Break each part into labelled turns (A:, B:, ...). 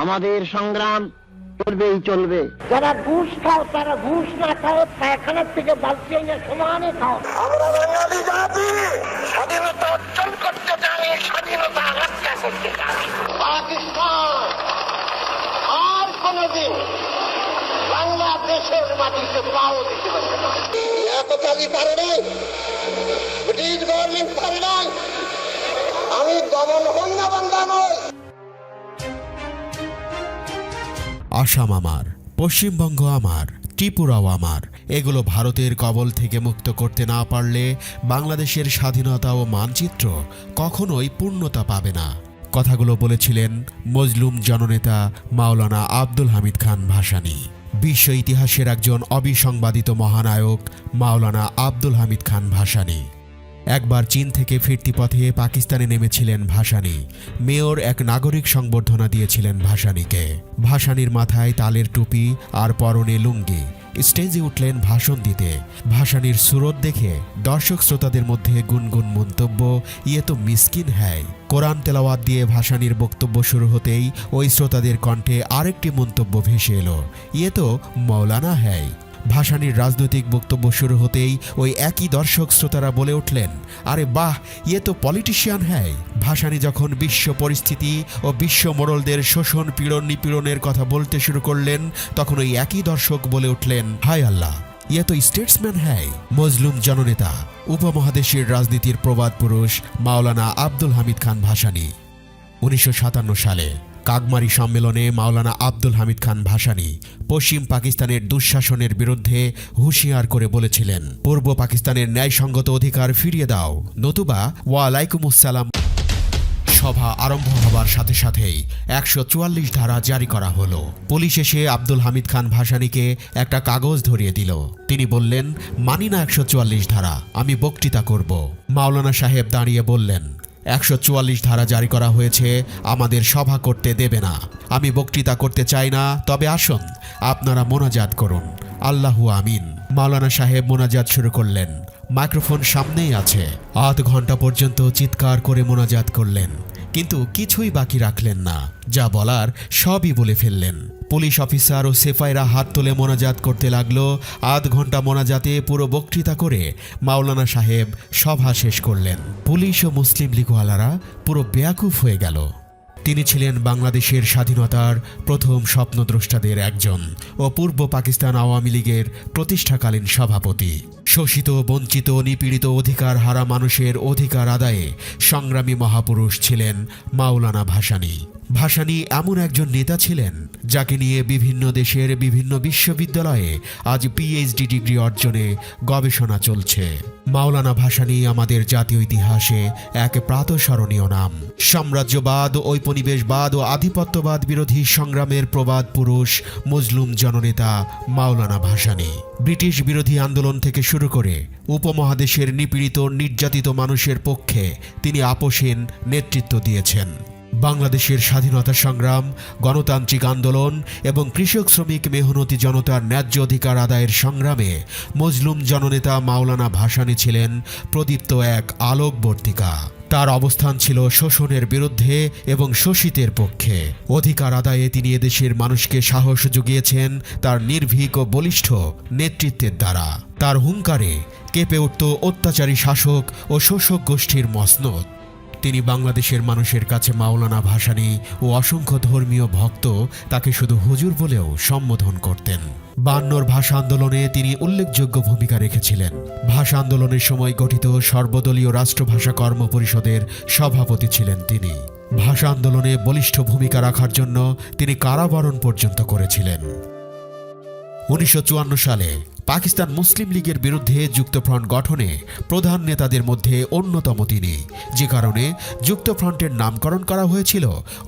A: আমাদের সংগ্রাম চলবেই চলবে। যারা ঘুষ খাও তারা ঘুষ না খাও, পায়খানার থেকে বালতি না সমানে খাও। আমরা বাঙালি জাতি স্বাধীনতা অর্জন করতে চাই, স্বাধীনতা রক্ষা করতে চাই। পাকিস্তান আর কোনদিন বাংলাদেশের মাটিতে পাও দিতে পারবে না। এতকালই পারে নাই, ব্রিটিশ গভর্নমেন্ট পারে নাই। আমি দমন হই না, বান্দা নই।
B: আসাম আমার, পশ্চিমবঙ্গ আমার, ত্রিপুরাও আমার। এগুলো ভারতের কবল থেকে মুক্ত করতে না পারলে বাংলাদেশের স্বাধীনতা ও মানচিত্র কখনোই পূর্ণতা পাবে না। কথাগুলো বলেছিলেন মজলুম জননেতা মাওলানা আব্দুল হামিদ খান ভাসানী। বিশ্ব ইতিহাসের একজন অবিসংবাদিত মহানায়ক মাওলানা আব্দুল হামিদ খান ভাসানী। একবার চীন থেকে ফিরতি পথে পাকিস্তানে নেমেছিলেন ভাসানী। মেয়র এক নাগরিক সংবর্ধনা দিয়েছিলেন ভাসানীকে। ভাসানীর মাথায় তালের টুপি আর পরনে লুঙ্গি। স্টেজে উঠলেন ভাষণ দিতে। ভাসানীর সুরত দেখে দর্শক শ্রোতাদের মধ্যে গুনগুন মন্তব্য, ইয়ে তো মিসকিন হ্যায়। কোরআন তেলাওয়াত দিয়ে ভাসানীর বক্তব্য শুরু হতেই ওই শ্রোতাদের কণ্ঠে আরেকটি মন্তব্য ভেসে এলো, ইয়ে তো মৌলানা হ্যায়। ভাসানীর রাজনৈতিক বক্তব্য শুরু হতেই ওই একই দর্শক শ্রোতারা বলে উঠলেন, আরে বাহ, ইয়ে তো পলিটিশিয়ান হ্যায়। ভাসানী যখন বিশ্ব পরিস্থিতি ও বিশ্ব মোড়লদের শোষণ পীড়ন নিপীড়নের কথা বলতে শুরু করলেন, তখন ওই একই দর্শক বলে উঠলেন, হায় আল্লাহ, ইয়ে তো স্টেটসম্যান হ্যায়। মজলুম জননেতা, উপমহাদেশের রাজনীতির প্রবাদ পুরুষ মাওলানা আব্দুল হামিদ খান ভাসানী। 1957 সালে কাগমারি সম্মেলনে মাওলানা আব্দুল হামিদ খান ভাসানী পশ্চিম পাকিস্তানের দুঃশাসনের বিরুদ্ধে হুঁশিয়ার করে বলেছিলেন, পূর্ব পাকিস্তানের ন্যায়সঙ্গত অধিকার ফিরিয়ে দাও, নতুবা ওয়ালাইকুমুসসালাম। সভা আরম্ভ হবার সাথে সাথেই 144 ধারা জারি করা হলো। পুলিশ এসে আব্দুল হামিদ খান ভাসানীকে একটা কাগজ ধরিয়ে দিল। তিনি বললেন, মানি না 144 ধারা, আমি বক্তৃতা করব। মাওলানা সাহেব দাঁড়িয়ে বললেন, 144 ধারা জারি করা হয়েছে, আমাদের সভা করতে দেবে না। আমি বক্তৃতা করতে চাই না, তবে আসুন আপনারা মোনাজাত করুন, আল্লাহু আমিন। মাওলানা সাহেব মোনাজাত শুরু করলেন। মাইক্রোফোন সামনেই আছে। আধ ঘন্টা পর্যন্ত চিৎকার করে মোনাজাত করলেন, কিন্তু কিছুই বাকি রাখলেন না। যা বলার সবই বলে ফেললেন। পুলিশ অফিসার ও সেফাইরা হাত তুলে মোনাজাত করতে লাগলো। আধ ঘন্টা মোনাজাতে পুরো বক্তৃতা করে মাওলানা সাহেব সভা শেষ করলেন। পুলিশ ও মুসলিম লীগওয়ালারা পুরো বেয়াকুফ হয়ে গেল। তিনি ছিলেন বাংলাদেশের স্বাধীনতার প্রথম স্বপ্নদ্রষ্টাদের একজন ও পূর্ব পাকিস্তান আওয়ামী লীগের প্রতিষ্ঠাকালীন সভাপতি। শোষিত, বঞ্চিত, নিপীড়িত, অধিকার হারা মানুষের অধিকার আদায়ে সংগ্রামী মহাপুরুষ ছিলেন মাওলানা ভাসানী। ভাসানী এমন একজন নেতা ছিলেন যাকে নিয়ে বিভিন্ন দেশের বিভিন্ন বিশ্ববিদ্যালয়ে আজ পিএইচডি ডিগ্রি অর্জনে গবেষণা চলছে। মাওলানা ভাসানী আমাদের জাতীয় ইতিহাসে এক প্রাতঃস্মরণীয় নাম। সাম্রাজ্যবাদ, ঔপনিবেশবাদ ও আধিপত্যবাদ বিরোধী সংগ্রামের প্রবাদ পুরুষ মজলুম জননেতা মাওলানা ভাসানী। ব্রিটিশ বিরোধী আন্দোলন থেকে শুরু করে উপমহাদেশের নিপীড়িত নির্যাতিত মানুষের পক্ষে তিনি আপোষহীন নেতৃত্ব দিয়েছেন। বাংলাদেশের স্বাধীনতা সংগ্রাম, গণতান্ত্রিক আন্দোলন এবং কৃষক শ্রমিক মেহনতি জনতার ন্যায্য অধিকার আদায়ের সংগ্রামে মজলুম জননেতা মাওলানা ভাসানী ছিলেন প্রদীপ্ত এক আলোকবর্তিকা। তার অবস্থান ছিল শোষণের বিরুদ্ধে এবং শোষিতের পক্ষে। অধিকার আদায়ে তিনি এদেশের মানুষকে সাহস জুগিয়েছেন তার নির্ভীক ও বলিষ্ঠ নেতৃত্বের দ্বারা। তার হুঙ্কারে কেঁপে উঠত অত্যাচারী শাসক ও শোষক গোষ্ঠীর মসনদ। তিনি বাংলাদেশের মানুষের কাছে মাওলানা ভাসানী ও অসংখ্য ধর্মীয় ভক্ত তাকে শুধু হুজুর বলেও সম্বোধন করতেন। 52 ভাষা আন্দোলনে তিনি উল্লেখযোগ্য ভূমিকা রেখেছিলেন। ভাষা আন্দোলনের সময় গঠিত সর্বদলীয় রাষ্ট্রভাষা কর্ম পরিষদের সভাপতি ছিলেন তিনি। ভাষা আন্দোলনে বলিষ্ঠ ভূমিকা রাখার জন্য তিনি কারাবরণ পর্যন্ত করেছিলেন। 1954 সালে পাকিস্তান মুসলিম লীগের বিরুদ্ধে যুক্তফ্রন্ট গঠনে প্রধান নেতাদের মধ্যে অন্যতম তিনি, যে কারণে যুক্তফ্রন্টের নামকরণ করা হয়েছিল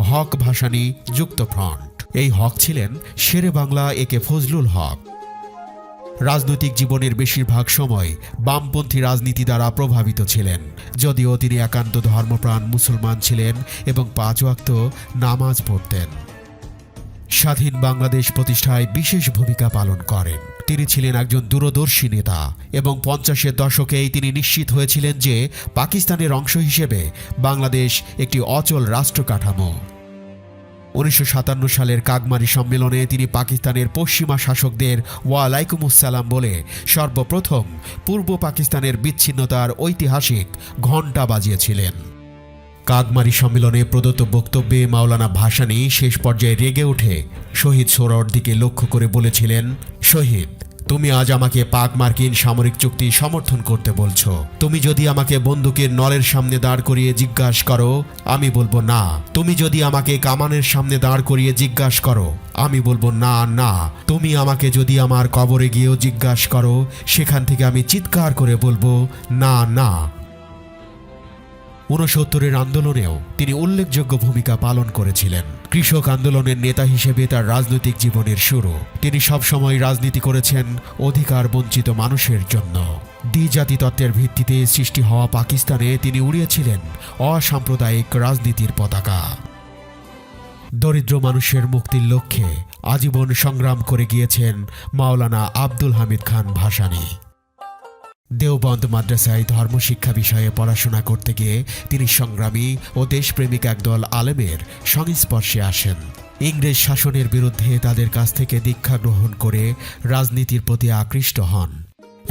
B: হক ভাসানী যুক্তফ্রন্ট। এই হক ছিলেন শেরে বাংলা একে ফজলুল হক। রাজনৈতিক জীবনের বেশিরভাগ সময় বামপন্থী রাজনীতি দ্বারা প্রভাবিত ছিলেন, যদিও তিনি একান্ত ধর্মপ্রাণ মুসলমান ছিলেন এবং 5 ওয়াক্ত নামাজ পড়তেন। স্বাধীন বাংলাদেশ প্রতিষ্ঠায় বিশেষ ভূমিকা পালন করেন। তিনি ছিলেন একজন দূরদর্শী নেতা এবং 50-এর দশকেই তিনি নিশ্চিত হয়েছিলেন যে পাকিস্তানের অংশ হিসেবে বাংলাদেশ একটি অচল রাষ্ট্র কাঠামো। 1957 সালের কাগমারি সম্মেলনে তিনি পাকিস্তানের পশ্চিমা শাসকদের ওয়ালাইকুমুসসালাম বলে সর্বপ্রথম পূর্ব পাকিস্তানের বিচ্ছিন্নতার ঐতিহাসিক ঘণ্টা বাজিয়েছিলেন। কাগমারি সম্মেলনে প্রদত্ত বক্তব্যে মাওলানা ভাসানী শেষ পর্যায়ে রেগে উঠে শহীদ সোহরাওয়ার্দীকে লক্ষ্য করে বলেছিলেন, শহীদ, তুমি আজ আমাকে পাক মার্কিন সামরিক চুক্তি সমর্থন করতে বলছো। তুমি যদি আমাকে বন্দুকের নলের সামনে দাঁড় করিয়ে জিজ্ঞাসা করো, আমি বলবো না। তুমি যদি আমাকে কামানের সামনে দাঁড় করিয়ে জিজ্ঞাসা করো, আমি বলবো না না। তুমি আমাকে যদি আমার কবরে গিয়েও জিজ্ঞাসা করো, সেখান থেকে আমি চিৎকার করে বলবো না না। 69-এর আন্দোলনেও তিনি উল্লেখযোগ্য ভূমিকা পালন করেছিলেন। কৃষক আন্দোলনের নেতা হিসেবে তার রাজনৈতিক জীবনের শুরু। তিনি সবসময় রাজনীতি করেছেন অধিকার বঞ্চিত মানুষের জন্য। দ্বিজাতি তত্ত্বের ভিত্তিতে সৃষ্টি হওয়া পাকিস্তানে তিনি উড়িয়েছিলেন অসাম্প্রদায়িক রাজনীতির পতাকা। দরিদ্র মানুষের মুক্তির লক্ষ্যে আজীবন সংগ্রাম করে গিয়েছেন মাওলানা আব্দুল হামিদ খান ভাসানী। দেওবন্দ মাদ্রাসায় ধর্মশিক্ষা বিষয়ে পড়াশোনা করতে গিয়ে তিনি সংগ্রামী ও দেশপ্রেমিক একদল আলেমের সংস্পর্শে আসেন। ইংরেজ শাসনের বিরুদ্ধে তাদের কাছ থেকে দীক্ষা গ্রহণ করে রাজনীতির প্রতি আকৃষ্ট হন।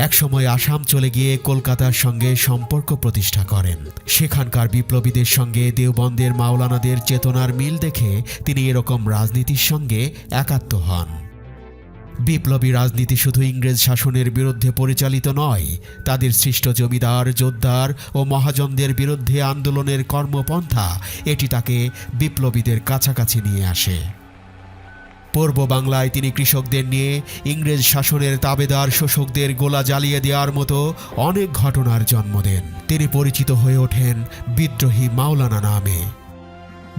B: একসময় আসাম চলে গিয়ে কলকাতার সঙ্গে সম্পর্ক প্রতিষ্ঠা করেন। সেখানকার বিপ্লবীদের সঙ্গে দেওবন্দের মাওলানাদের চেতনার মিল দেখে তিনি এরকম রাজনীতির সঙ্গে একাত্ম হন। বিপ্লবী রাজনীতি শুধু ইংরেজ শাসনের বিরুদ্ধে পরিচালিত নয়, তাদের সৃষ্ট জমিদার, জোদ্দার ও মহাজনদের বিরুদ্ধে আন্দোলনের কর্মপন্থা এটি তাকে বিপ্লবীদের কাছাকাছি নিয়ে আসে। পূর্ব বাংলায় তিনি কৃষকদের নিয়ে ইংরেজ শাসনের তাবেদার শোষকদের গোলা জ্বালিয়ে দেওয়ার মতো অনেক ঘটনার জন্ম দেন। তিনি পরিচিত হয়ে ওঠেন বিদ্রোহী মাওলানা নামে।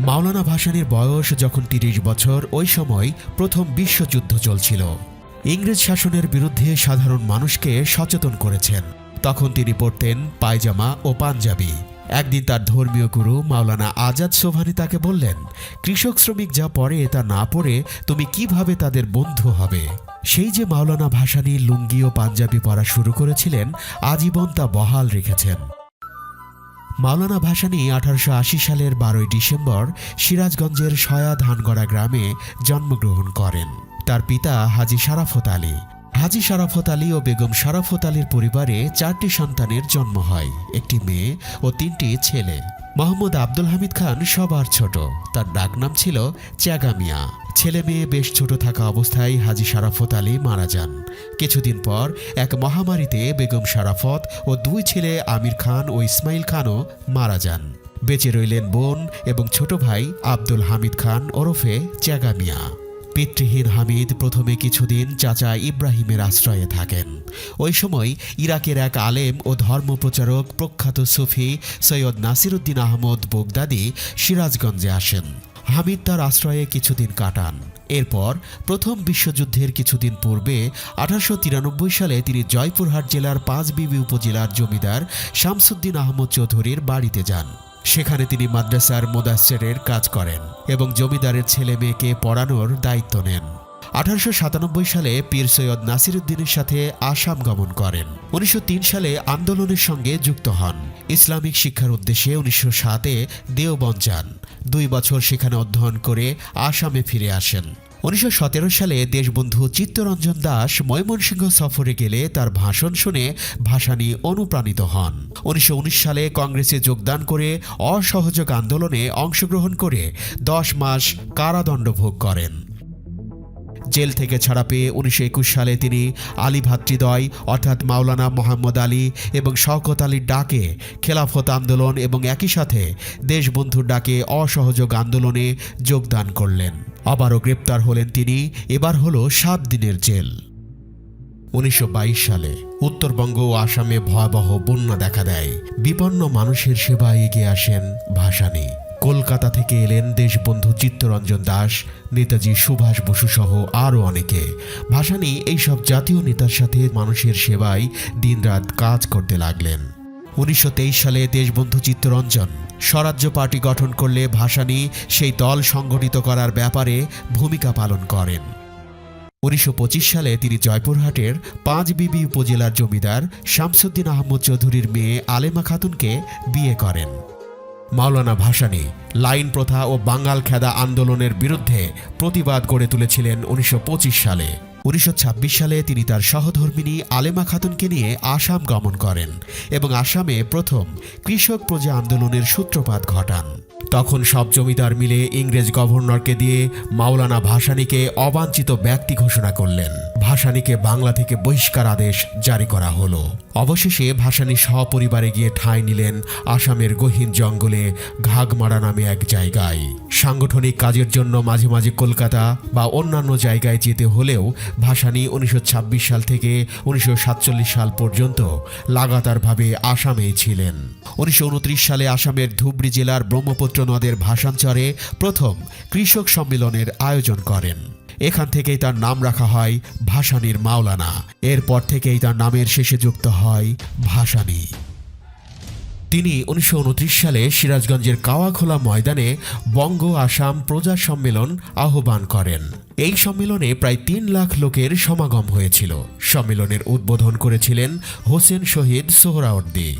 B: মাওলানা ভাসানীর বয়স যখন 30 বছর, ওই সময় প্রথম বিশ্বযুদ্ধ চলছিল। ইংরেজ শাসনের বিরুদ্ধে সাধারণ মানুষকে সচেতন করেছেন। তখন তিনি পরতেন পায়জামা ও পাঞ্জাবি। একদিন তার ধর্মীয় গুরু মাওলানা আজাদ সোভানি তাকে বললেন, কৃষক শ্রমিক যা পরে তা না পরে তুমি কিভাবে তাদের বন্ধু হবে? সেই যে মাওলানা ভাসানী লুঙ্গি ও পাঞ্জাবি পরা শুরু করেছিলেন, আজীবন তা বহাল রেখেছেন। মাওলানা ভাসানী 1880 সালের 12 ডিসেম্বর সিরাজগঞ্জের সয়া ধানগড়া গ্রামে জন্মগ্রহণ করেন। তার পিতা হাজী শারাফত আলী। হাজী শারাফত আলী ও বেগম শারাফত আলীর পরিবারে 4টি সন্তানের জন্ম হয়, একটি মেয়ে ও 3টি ছেলে। মোহাম্মদ আব্দুল হামিদ খান সবার ছোট। তার ডাকনাম ছিল চ্যাগা মিয়া। ছেলে মেয়ে বেশ ছোট থাকা অবস্থায় হাজী শারাফত আলী মারা যান। কিছুদিন পর এক মহামারীতে বেগম শারাফত ও 2 ছেলে আমির খান ও ইসমাইল খানও মারা যান। বেঁচে রইলেন বোন এবং ছোট ভাই আব্দুল হামিদ খান ওরফে চ্যাগা মিয়া। পিতৃহীন হামিদ প্রথমে কিছুদিন চাচা ইব্রাহিমের আশ্রয়ে থাকেন। ওই সময় ইরাকের এক আলেম ও ধর্মপ্রচারক প্রখ্যাত সুফি সৈয়দ নাসিরউদ্দিন আহমদ বগদাদি সিরাজগঞ্জে আসেন। হামিদ তার আশ্রয়ে কিছুদিন কাটান। এরপর প্রথম বিশ্বযুদ্ধের কিছুদিন পূর্বে 1893 সালে তিনি জয়পুরহাট জেলার পাঁচবিবি উপজেলার জমিদার শামসুদ্দিন আহমদ চৌধুরীর বাড়িতে যান। সেখানে তিনি মাদ্রাসার মোদাস্সেরের কাজ করেন এবং জমিদারের ছেলে মেয়েকে পড়ানোর দায়িত্ব নেন। 1897 সালে পীর সৈয়দ নাসিরউদ্দিনের সাথে আসাম গমন করেন। 1903 সালে আন্দোলনের সঙ্গে যুক্ত হন। ইসলামিক শিক্ষার উদ্দেশ্যে 1907-এ দেওবন্দ যান। 2 বছর সেখানে অধ্যয়ন করে আসামে ফিরে আসেন। 1917 সালে দেশবন্ধু চিত্তরঞ্জন দাস ময়মনসিংহ সফরে গেলে তার ভাষণ শুনে ভাসানী অনুপ্রাণিত হন। 1919 সালে কংগ্রেসে যোগদান করে অসহযোগ আন্দোলনে অংশগ্রহণ করে 10 মাস কারাদণ্ড ভোগ করেন। জেল থেকে ছাড়া পেয়ে 1921 সালে তিনি আলী ভ্রাতৃদ্বয় অর্থাৎ মাওলানা মোহাম্মদ আলী এবং শওকত আলীর ডাকে খেলাফত আন্দোলন এবং একই সাথে দেশবন্ধুর ডাকে অসহযোগ আন্দোলনে যোগদান করলেন। আবারও গ্রেপ্তার হলেন তিনি। এবার হলো 7 দিনের জেল। 1922 সালে উত্তরবঙ্গ ও আসামে ভয়াবহ বন্যা দেখা দেয়। বিপন্ন মানুষের সেবায় এগিয়ে আসেন ভাসানী। কলকাতা থেকে এলেন দেশবন্ধু চিত্তরঞ্জন দাস, নেতাজি সুভাষ বসু সহ আরও অনেকে। ভাসানী এইসব জাতীয় নেতার সাথে মানুষের সেবায় দিনরাত কাজ করতে লাগলেন। 1923 সালে দেশবন্ধু চিত্তরঞ্জন স্বরাজ্য পার্টি গঠন করলে ভাসানী সেই দল সংগঠিত করার ব্যাপারে ভূমিকা পালন করেন। 1925 সালে তিনি জয়পুরহাটের পাঁচবিবি উপজেলার জমিদার শামসুদ্দিন আহমদ চৌধুরীর মেয়ে আলেমা খাতুনকে বিয়ে করেন। মাওলানা ভাসানী লাইন প্রথা ও বাঙ্গাল খেদা আন্দোলনের বিরুদ্ধে প্রতিবাদ গড়ে তুলেছিলেন 1925 সালে। 1926 সালে তিনি তার সহধর্মিণী আলেমা খাতুনকে নিয়ে আসাম গমন করেন এবং আসামে প্রথম কৃষক প্রজা আন্দোলনের সূত্রপাত ঘটান। তখন সব জমিদার মিলে ইংরেজ গভর্নরকে দিয়ে মাওলানা ভাসানীকে অবাঞ্ছিত ব্যক্তি ঘোষণা করলেন। ভাসানীকে বাংলা থেকে বহিষ্কার আদেশ জারি করা হলো। অবশেষে ভাসানী সপরিবারে গিয়ে ঠাঁই নিলেন আসামের গহীন জঙ্গলে ঘাগমারা নামে এক জায়গায়। সাংগঠনিক কাজের জন্য মাঝে মাঝে কলকাতা বা অন্যান্য জায়গায় যেতে হলেও ভাসানী 1926 সাল থেকে 1947 সাল পর্যন্ত লাগাতারভাবে আসামেই ছিলেন। 1929 সালে আসামের ধুবড়ী জেলার ব্রহ্মপুত্র নদের ভাসানচরে প্রথম কৃষক সম্মেলনের আয়োজন করেন। এখান থেকেই তার নাম রাখা হয় ভাসানীর মাওলানা। এরপর থেকেই তার নামের শেষে যুক্ত হয় ভাসানী। তিনি 1929 সালে সিরাজগঞ্জের কাওয়াখোলা ময়দানে বঙ্গ আসাম প্রজা সম্মেলন আহ্বান করেন। এই সম্মেলনে প্রায় 3 লাখ লোকের সমাগম হয়েছিল। সম্মেলনের উদ্বোধন করেছিলেন হোসেন শহীদ সোহরাওয়ার্দী।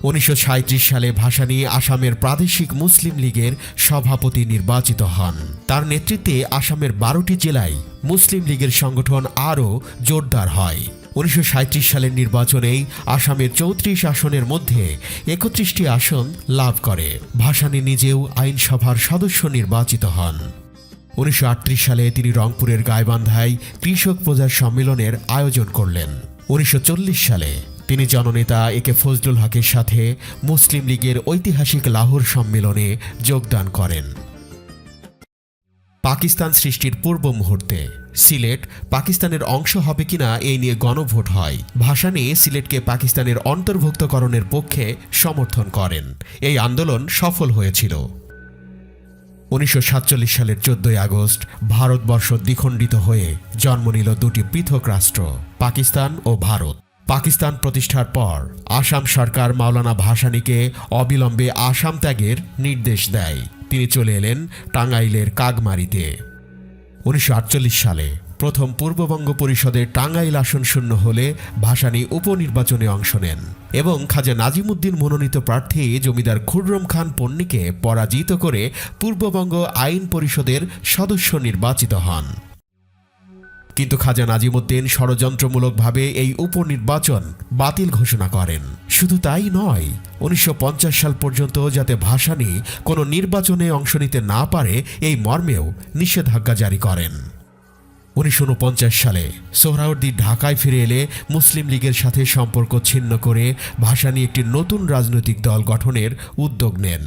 B: 1937 সালে ভাসানী আসামের প্রাদেশিক মুসলিম লীগের সভাপতি নির্বাচিত হন। তার নেতৃত্বে আসামের 12টি জেলায় মুসলিম লীগের সংগঠন আরও জোরদার হয়। 1937 সালের নির্বাচনেই আসামের 34 আসনের মধ্যে 31টি আসন লাভ করে। ভাসানী নিজেও আইনসভার সদস্য নির্বাচিত হন। 1938 সালে তিনি রংপুরের গাইবান্ধায় কৃষক প্রজা সম্মেলনের আয়োজন করলেন। 1940 সালে তিনি জননেতা একে ফজলুল হকের সাথে মুসলিম লীগের ঐতিহাসিক লাহোর সম্মেলনে যোগদান করেন। পাকিস্তান সৃষ্টির পূর্ব মুহূর্তে সিলেট পাকিস্তানের অংশ হবে কিনা এই নিয়ে গণভোট হয়। ভাসানী সিলেটকে পাকিস্তানের অন্তর্ভুক্তকরণের পক্ষে সমর্থন করেন। এই আন্দোলন সফল হয়েছিল। 1947 সালের 14 আগস্ট ভারতবর্ষ দ্বিখণ্ডিত হয়ে জন্ম নিল দুটি পৃথক রাষ্ট্র, পাকিস্তান ও ভারত। পাকিস্তান প্রতিষ্ঠার পর আসাম সরকার মাওলানা ভাসানীকে অবিলম্বে আসাম ত্যাগের নির্দেশ দেয়। তিনি চলে এলেন টাঙ্গাইলের কাগমারিতে। 1948 সালে প্রথম পূর্ববঙ্গ পরিষদের টাঙ্গাইল আসন শূন্য হলে ভাসানী উপনির্বাচনে অংশ নেন এবং খাজা নাজিমুদ্দিন মনোনীত প্রার্থী জমিদার খুররম খান পন্নীকে পরাজিত করে পূর্ববঙ্গ আইন পরিষদের সদস্য নির্বাচিত হন। কিন্তু খাজা নাজিমুদ্দিন ষড়যন্ত্রমূলকভাবে এই উপনির্বাচন বাতিল ঘোষণা করেন। শুধু তাই নয়, 1950 সাল পর্যন্ত যাতে ভাসানী কোনো নির্বাচনে অংশ নিতে না পারে এই মর্মেও নিষেধাজ্ঞা জারি করেন। 1949 সালে সোহরাওয়ার্দী ঢাকায় ফিরে এলে মুসলিম লীগের সাথে সম্পর্ক ছিন্ন করে ভাসানী একটি নতুন রাজনৈতিক দল গঠনের উদ্যোগ নেন।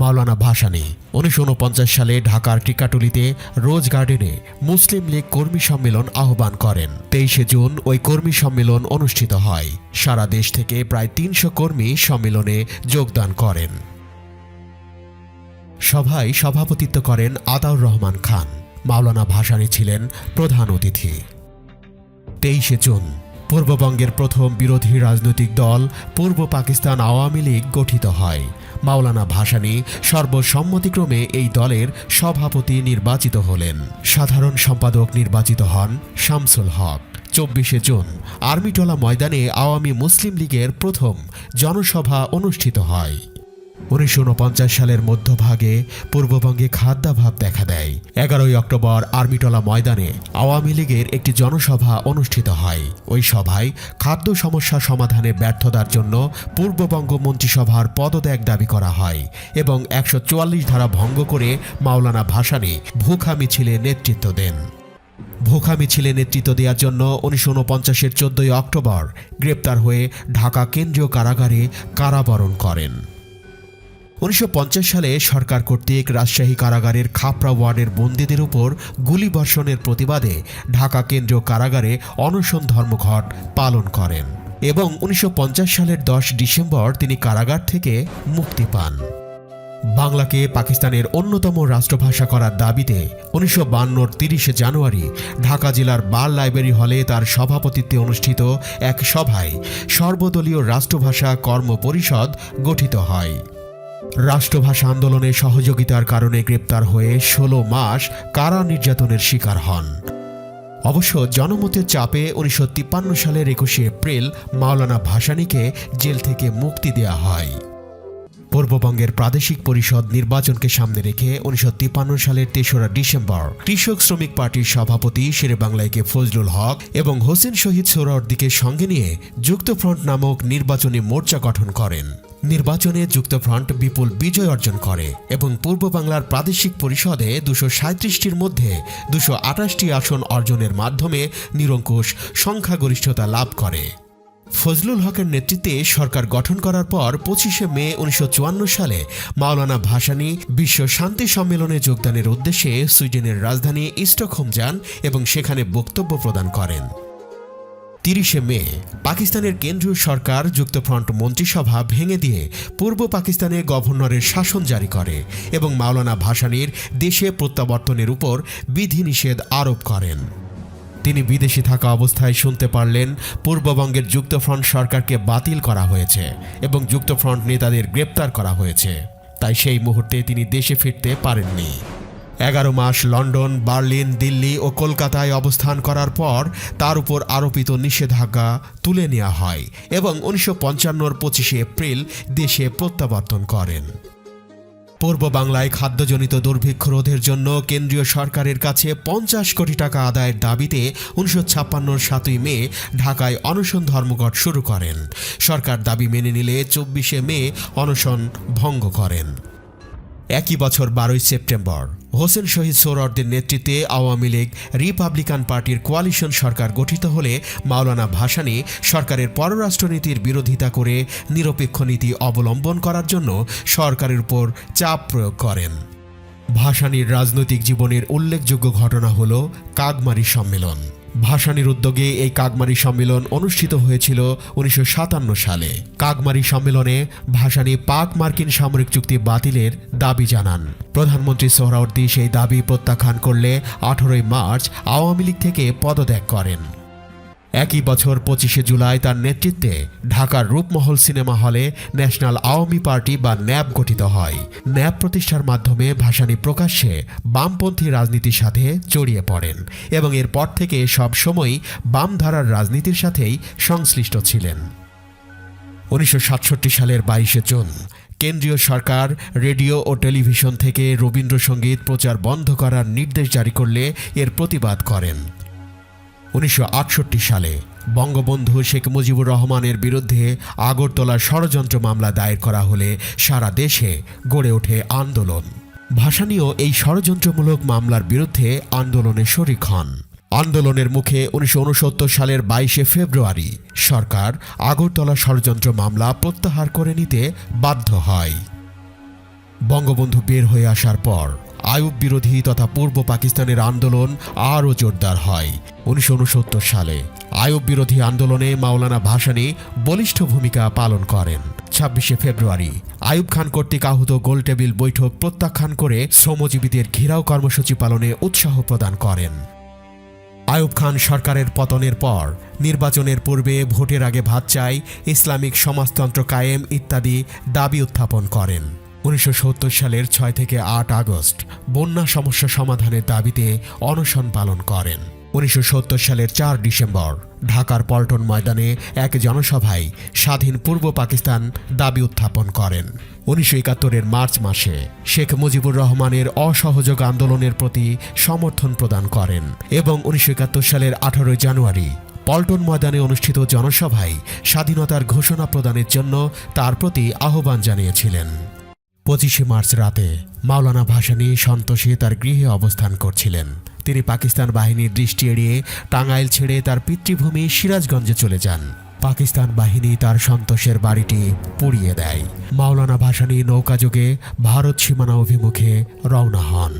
B: মাওলানা ভাসানী 1949 সালে ঢাকার টিকাটুলিতে রোজ গার্ডেনে মুসলিম লীগ কর্মী সম্মেলন আহ্বান করেন। 23 জুন ওই কর্মী সম্মেলন অনুষ্ঠিত হয়। সারা দেশ থেকে প্রায় 300 কর্মী সম্মেলনে যোগদান করেন। সভায় সভাপতিত্ব করেন আতাউর রহমান খান। মাওলানা ভাসানী ছিলেন প্রধান অতিথি। 23 জুন পূর্ববঙ্গের প্রথম বিরোধী রাজনৈতিক দল পূর্ব পাকিস্তান আওয়ামী লীগ গঠিত হয়। মাওলানা ভাসানী সর্বসম্মতিক্রমে এই দলের সভাপতি নির্বাচিত হলেন। সাধারণ সম্পাদক নির্বাচিত হন শামসুল হক। 24 জুন আর্মিটলা ময়দানে আওয়ামী মুসলিম লীগের প্রথম জনসভা অনুষ্ঠিত হয়। 1949 সালের মধ্যভাগে পূর্ববঙ্গে খাদ্যাভাব দেখা দেয়। 11 অক্টোবর আর্মিটলা ময়দানে আওয়ামী লীগের একটি জনসভা অনুষ্ঠিত হয়। ওই সভায় খাদ্য সমস্যা সমাধানে ব্যর্থতার জন্য পূর্ববঙ্গ মন্ত্রিসভার পদত্যাগ দাবি করা হয় এবং 144 ধারা ভঙ্গ করে মাওলানা ভাসানী ভুখা মিছিলে নেতৃত্ব দেন। ভুখা মিছিলে নেতৃত্ব দেওয়ার জন্য 1949-এর 14 অক্টোবর গ্রেপ্তার হয়ে ঢাকা কেন্দ্রীয় কারাগারে কারাবরণ করেন। 1950 সালে সরকার কর্তৃক রাজশাহী কারাগারের খাপড়া ওয়ার্ডের বন্দীদের উপর গুলিবর্ষণের প্রতিবাদে ঢাকা কেন্দ্রীয় কারাগারে অনশন ধর্মঘট পালন করেন এবং 1950 সালের 10 ডিসেম্বর তিনি কারাগার থেকে মুক্তি পান। বাংলাকে পাকিস্তানের অন্যতম রাষ্ট্রভাষা করার দাবিতে 1952-র 30 জানুয়ারি ঢাকা জেলার বাল লাইব্রেরি হলে তার সভাপতিত্বে অনুষ্ঠিত এক সভায় সর্বদলীয় রাষ্ট্রভাষা কর্ম পরিষদ গঠিত হয়। রাষ্ট্রভাষা আন্দোলনে সহযোগিতার কারণে গ্রেপ্তার হয়ে 16 মাস কারা নির্যাতনের শিকার হন। অবশ্য জনমতের চাপে 1953 সালের 21 এপ্রিল মাওলানা ভাসানীকে জেল থেকে মুক্তি দেয়া হয়। পূর্ববঙ্গের প্রাদেশিক পরিষদ নির্বাচনকে সামনে রেখে 1953 সালের 3রা ডিসেম্বর কৃষক শ্রমিক পার্টির সভাপতি শেরেবাংলাইকে ফজলুল হক এবং হোসেন শহীদ সোহরাওয়ার্দীকে সঙ্গে নিয়ে যুক্তফ্রন্ট নামক নির্বাচনী মোর্চা গঠন করেন। নির্বাচনে যুক্তফ্রন্ট বিপুল বিজয় অর্জন করে এবং পূর্ব বাংলার প্রাদেশিক পরিষদে 237টির মধ্যে 228টি আসন অর্জনের মাধ্যমে নিরঙ্কুশ সংখ্যাগরিষ্ঠতা লাভ করে। ফজলুল হকের নেতৃত্বে সরকার গঠন করার পর 25শে মে 1954 সালে মাওলানা ভাসানী বিশ্ব শান্তি সম্মেলনে যোগদানের উদ্দেশ্যে সুইডেনের রাজধানী স্টকহোম যান এবং সেখানে বক্তব্য প্রদান করেন। 30শে মে পাকিস্তানের কেন্দ্রীয় সরকার যুক্তফ্রন্ট মন্ত্রিসভা ভেঙে দিয়ে পূর্ব পাকিস্তানে গভর্নরের শাসন জারি করে এবং মাওলানা ভাসানীর দেশে প্রত্যাবর্তনের উপর বিধিনিষেধ আরোপ করেন। তিনি বিদেশে থাকা অবস্থায় শুনতে পারলেন পূর্ববঙ্গের যুক্তফ্রন্ট সরকারকে বাতিল করা হয়েছে এবং যুক্তফ্রন্ট নেতাদের গ্রেপ্তার করা হয়েছে, তাই সেই মুহূর্তে তিনি দেশে ফিরতে পারেননি। 11 মাস লন্ডন, বার্লিন, দিল্লি ও কলকাতায় অবস্থান করার পর তার উপর আরোপিত নিষেধাজ্ঞা তুলে নেওয়া হয় এবং 1955-র 25শে এপ্রিল দেশে প্রত্যাবর্তন করেন। পূর্ব বাংলায় খাদ্যজনিত দুর্ভিক্ষ রোধের জন্য কেন্দ্রীয় সরকারের কাছে 50 কোটি টাকা আদায়ের দাবিতে 1956-র 7ই মে ঢাকায় অনশন ধর্মঘট শুরু করেন। সরকার দাবি মেনে নিলে 24শে মে অনশন ভঙ্গ করেন। একই বছর 12ই সেপ্টেম্বর হোসেন শহীদ সোহরাওয়ার্দীর নেতৃত্বে আওয়ামী লীগ রিপাবলিকান পার্টির কোয়ালিশন সরকার গঠিত হলে মাওলানা ভাসানী সরকারের পররাষ্ট্রনীতির বিরোধিতা করে নিরপেক্ষ নীতি অবলম্বন করার জন্য সরকারের উপর চাপ প্রয়োগ করেন। ভাসানীর রাজনৈতিক জীবনের উল্লেখযোগ্য ঘটনা হল কাগমারি সম্মেলন। ভাসানীর উদ্যোগে এই কাগমারি সম্মেলন অনুষ্ঠিত হয়েছিল 1957 সালে। কাগমারি সম্মেলনে ভাসানী পাক মার্কিন সামরিক চুক্তি বাতিলের দাবি জানান। প্রধানমন্ত্রী সোহরাওয়ার্দী সেই দাবি প্রত্যাখ্যান করলে 18ই মার্চ আওয়ামী লীগ থেকে পদত্যাগ করেন। একই বছর 25শে জুলাই তার নেতৃত্বে ঢাকার রূপমহল সিনেমা হলে ন্যাশনাল আওয়ামী পার্টি বা ন্যাপ গঠিত হয়। ন্যাপ প্রতিষ্ঠার মাধ্যমে ভাসানী প্রকাশ্যে বামপন্থী রাজনীতির সাথে জড়িয়ে পড়েন এবং এরপর থেকে সব সময় বাম ধারার রাজনীতির সাথেই সংশ্লিষ্ট ছিলেন। 1967 সালের 22শে জুন কেন্দ্রীয় সরকার রেডিও ও টেলিভিশন থেকে রবীন্দ্রসঙ্গীত প্রচার বন্ধ করার নির্দেশ জারি করলে এর প্রতিবাদ করেন। 1968 সালে বঙ্গবন্ধু শেখ মুজিবুর রহমানের বিরুদ্ধে আগরতলা ষড়যন্ত্র মামলা দায়ের করা হলে সারা দেশে গড়ে ওঠে আন্দোলন। ভাসানীও এই ষড়যন্ত্রমূলক মামলার বিরুদ্ধে আন্দোলনে শরিক হন। আন্দোলনের মুখে 1969 সালের 22শে ফেব্রুয়ারি সরকার আগরতলা ষড়যন্ত্র মামলা প্রত্যাহার করে নিতে বাধ্য হয়। বঙ্গবন্ধু বের হয়ে আসার পর আইয়ুব বিরোধী তথা পূর্ব পাকিস্তানের আন্দোলন আরও জোরদার হয়। 1969 সালে আইয়ুব বিরোধী আন্দোলনে মাওলানা ভাসানী বলিষ্ঠ ভূমিকা পালন করেন। 26শে ফেব্রুয়ারি আইয়ুব খান কর্তৃক আহত গোলটেবিল বৈঠক প্রত্যাখ্যান করে শ্রমজীবীদের ঘেরাও কর্মসূচি পালনে উৎসাহ প্রদান করেন। আইয়ুব খান সরকারের পতনের পর নির্বাচনের পূর্বে ভোটের আগে ভাত চাই, ইসলামিক সমাজতন্ত্র কায়েম ইত্যাদি দাবি উত্থাপন করেন। 1970 সালের 6 থেকে 8 আগস্ট বন্যা সমস্যা সমাধানের দাবিতে অনশন পালন করেন। 1970 সালের 4 ডিসেম্বর ঢাকার পল্টন ময়দানে এক জনসভায় স্বাধীন পূর্ব পাকিস্তান দাবি উত্থাপন করেন। 1971-এর মার্চ মাসে শেখ মুজিবুর রহমানের অসহযোগ আন্দোলনের প্রতি সমর্থন প্রদান করেন এবং 1971 সালের 18 জানুয়ারি পল্টন ময়দানে অনুষ্ঠিত জনসভায় স্বাধীনতার ঘোষণা প্রদানের জন্য তার প্রতি আহ্বান জানিয়েছিলেন। 25শে মার্চ রাতে মাওলানা ভাসানী সন্তোষে তার গৃহে অবস্থান করছিলেন। তিনি পাকিস্তান বাহিনীর দৃষ্টি এড়িয়ে টাঙ্গাইল ছেড়ে তার পিতৃভূমি সিরাজগঞ্জে চলে যান। পাকিস্তান বাহিনী তার সন্তোষের বাড়িটি পুড়িয়ে দেয়। মাওলানা ভাসানী নৌকাযোগে ভারত সীমানা অভিমুখে রওনা হন।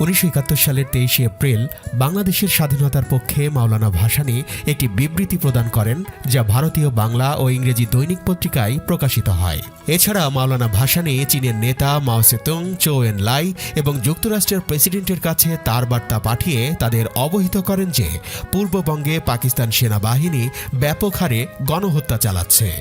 B: 1971 সালের 23শে এপ্রিল বাংলাদেশের স্বাধীনতার পক্ষে মাওলানা ভাসানী একটি বিবৃতি প্রদান করেন, যা ভারতীয় বাংলা ও ইংরেজি দৈনিক পত্রিকায় প্রকাশিত হয়। এছাড়া মাওলানা ভাসানী চীনের নেতা মাও সেতুং, চৌ এন লাই এবং যুক্তরাষ্ট্রের প্রেসিডেন্টের কাছে তার বার্তা পাঠিয়ে তাদের অবহিত করেন যে পূর্ববঙ্গে পাকিস্তান সেনাবাহিনী ব্যাপক হারে গণহত্যা চালাচ্ছে।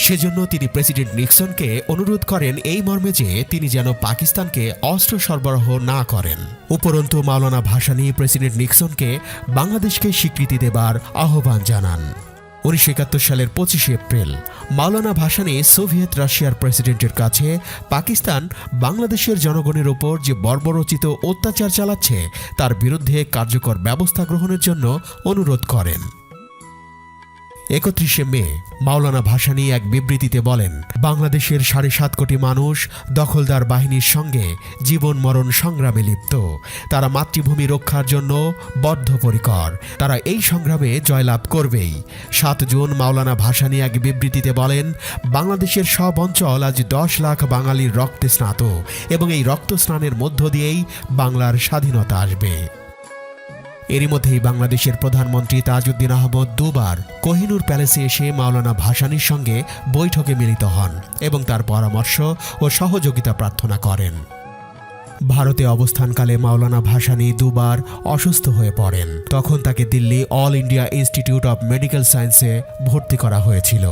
B: সেজন্য তিনি প্রেসিডেন্ট নিক্সনকে অনুরোধ করেন এই মর্মে যে তিনি যেন পাকিস্তানকে অস্ত্র সরবরাহ না করেন। উপরন্তু মাওলানা ভাসানী প্রেসিডেন্ট নিক্সনকে বাংলাদেশকে স্বীকৃতি দেবার আহ্বান জানান। 1971 সালের 25 এপ্রিল মাওলানা ভাসানী সোভিয়েত রাশিয়ার প্রেসিডেন্টের কাছে পাকিস্তান বাংলাদেশের জনগণের ওপর যে বর্বরোচিত অত্যাচার চালাচ্ছে তার বিরুদ্ধে কার্যকর ব্যবস্থা গ্রহণের জন্য অনুরোধ করেন। 31 মে মাওলানা ভাসানী এক বিবৃতিতে বলেন, বাংলাদেশের 7.5 কোটি মানুষ দখলদার বাহিনীর সঙ্গে জীবন মরণ সংগ্রামে লিপ্ত। তারা মাতৃভূমি রক্ষার জন্য বদ্ধপরিকর। তারা এই সংগ্রামে জয়লাভ করবেই। 7 জুন মাওলানা ভাসানী এক বিবৃতিতে বলেন, বাংলাদেশের সব অঞ্চল আজ 10 লাখ বাঙালির রক্তে স্নাত এবং এই রক্ত স্নানের মধ্য দিয়েই বাংলার স্বাধীনতা আসবে। এরই মধ্যেই বাংলাদেশের প্রধানমন্ত্রী তাজউদ্দিন আহমদ দুবার কোহিনূর প্যালেসে এসে মাওলানা ভাসানীর সঙ্গে বৈঠকে মিলিত হন এবং তার পরামর্শ ও সহযোগিতা প্রার্থনা করেন। ভারতে অবস্থানকালে মাওলানা ভাসানী দুবার অসুস্থ হয়ে পড়েন। তখন তাকে Delhi all India institute of medical সায়েন্সে ভর্তি করা হয়েছিল।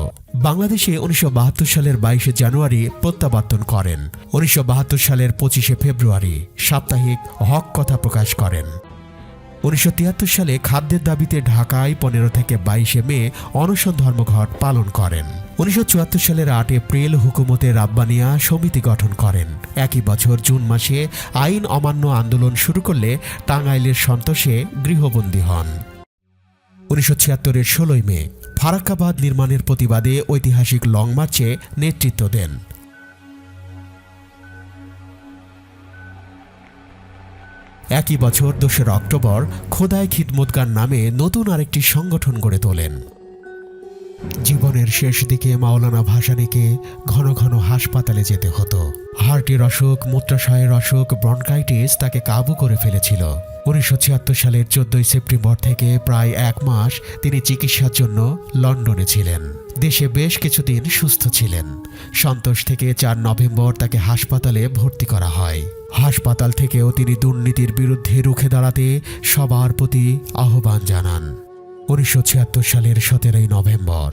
B: বাংলাদেশে 1972 সালের 22 জানুয়ারি প্রত্যাবর্তন করেন। 1972 সালের 25 ফেব্রুয়ারি সাপ্তাহিক হক কথা প্রকাশ করেন। 1973 সালে খাদ্যের দাবিতে ঢাকায় 15 থেকে 22 মে অনশন ধর্মঘট পালন করেন। 1974 সালের 8 এপ্রিল হুকুমতে রাব্বানিয়া সমিতি গঠন করেন। একই বছর জুন মাসে আইন অমান্য আন্দোলন শুরু করলে টাঙ্গাইলের সন্তোষে গৃহবন্দী হন। 1976 16 মে ফারাক্কাবাদ নির্মাণের প্রতিবাদে ঐতিহাসিক লং মার্চে নেতৃত্ব দেন। একই বছর 2 অক্টোবর খোদাই খিদমতগার নামে নতুন আরেকটি সংগঠন গড়ে তোলেন। জীবনের শেষ দিকে মাওলানা ভাসানীকে ঘন ঘন হাসপাতালে যেতে হতো। হার্টের অসুখ, মূত্রাশয়ের অসুখ, ব্রনকাইটিস তাকে কাবু করে ফেলেছিল। 1976 সালের 14 সেপ্টেম্বর থেকে প্রায় 1 মাস তিনি চিকিৎসার জন্য লন্ডনে ছিলেন। দেশে বেশ কিছুদিন সুস্থ ছিলেন। সন্তোষ থেকে 4 নভেম্বর তাকে হাসপাতালে ভর্তি করা হয়। হাসপাতাল থেকেও তিনি দুর্নীতির বিরুদ্ধে রুখে দাঁড়াতে সবার প্রতি আহ্বান জানান। 1976 সালের 17 নভেম্বর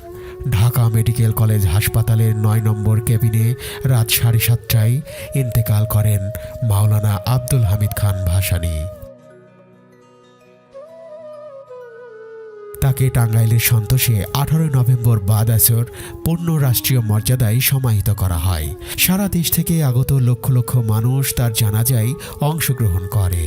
B: ঢাকা মেডিকেল কলেজ হাসপাতালের 9 নম্বর কেবিনে রাত 7:30টায় ইন্তেকাল করেন মাওলানা আব্দুল হামিদ খান ভাসানী। তাকে টাঙ্গাইলের সন্তোষে 18 নভেম্বর বাদ আসর পূর্ণ রাষ্ট্রীয় মর্যাদায় সমাহিত করা হয়। সারা দেশ থেকে আগত লক্ষ লক্ষ মানুষ তার জানাজায় অংশগ্রহণ করে।